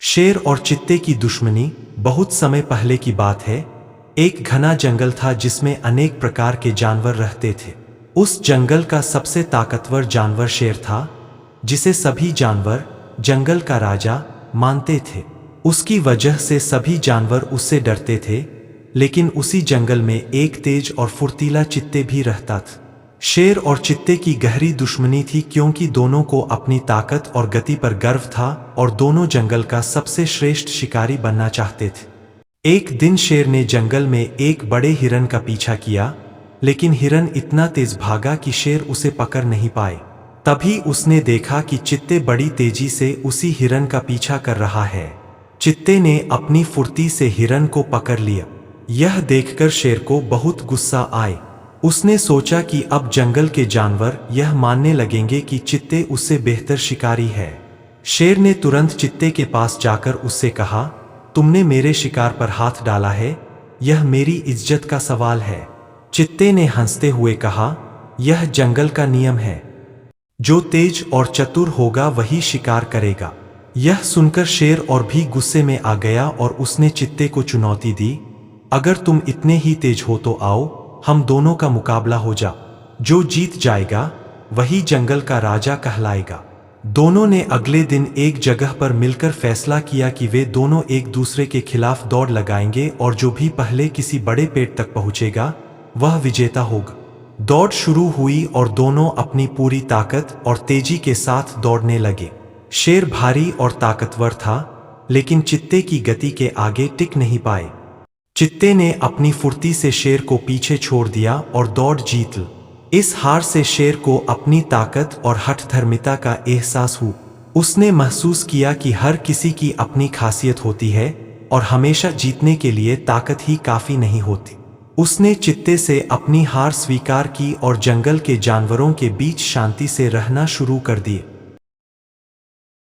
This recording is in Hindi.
शेर और चित्ते की दुश्मनी बहुत समय पहले की बात है। एक घना जंगल था जिसमें अनेक प्रकार के जानवर रहते थे। उस जंगल का सबसे ताकतवर जानवर शेर था, जिसे सभी जानवर जंगल का राजा मानते थे। उसकी वजह से सभी जानवर उससे डरते थे। लेकिन उसी जंगल में एक तेज और फुर्तीला चित्ते भी रहता था। शेर और चित्ते की गहरी दुश्मनी थी, क्योंकि दोनों को अपनी ताकत और गति पर गर्व था और दोनों जंगल का सबसे श्रेष्ठ शिकारी बनना चाहते थे। एक दिन शेर ने जंगल में एक बड़े हिरन का पीछा किया, लेकिन हिरन इतना तेज भागा कि शेर उसे पकड़ नहीं पाए। तभी उसने देखा कि चित्ते बड़ी तेजी से उसी हिरन का पीछा कर रहा है। चित्ते ने अपनी फुर्ती से हिरन को पकड़ लिया। यह देखकर शेर को बहुत गुस्सा आए। उसने सोचा कि अब जंगल के जानवर यह मानने लगेंगे कि चित्ते उससे बेहतर शिकारी है। शेर ने तुरंत चित्ते के पास जाकर उससे कहा, तुमने मेरे शिकार पर हाथ डाला है, यह मेरी इज्जत का सवाल है। चित्ते ने हंसते हुए कहा, यह जंगल का नियम है, जो तेज और चतुर होगा वही शिकार करेगा। यह सुनकर शेर और भी गुस्से में आ गया और उसने चित्ते को चुनौती दी, अगर तुम इतने ही तेज हो तो आओ, हम दोनों का मुकाबला हो जा। जो जीत जाएगा वही जंगल का राजा कहलाएगा। दोनों ने अगले दिन एक जगह पर मिलकर फैसला किया कि वे दोनों एक दूसरे के खिलाफ दौड़ लगाएंगे और जो भी पहले किसी बड़े पेड़ तक पहुंचेगा वह विजेता होगा। दौड़ शुरू हुई और दोनों अपनी पूरी ताकत और तेजी के साथ दौड़ने लगे। शेर भारी और ताकतवर था, लेकिन चित्ते की गति के आगे टिक नहीं पाए। चित्ते ने अपनी फुर्ती से शेर को पीछे छोड़ दिया और दौड़ जीत ली। इस हार से शेर को अपनी ताकत और हठधर्मिता का एहसास हुआ। उसने महसूस किया कि हर किसी की अपनी खासियत होती है और हमेशा जीतने के लिए ताकत ही काफी नहीं होती। उसने चित्ते से अपनी हार स्वीकार की और जंगल के जानवरों के बीच शांति से रहना शुरू कर दिया।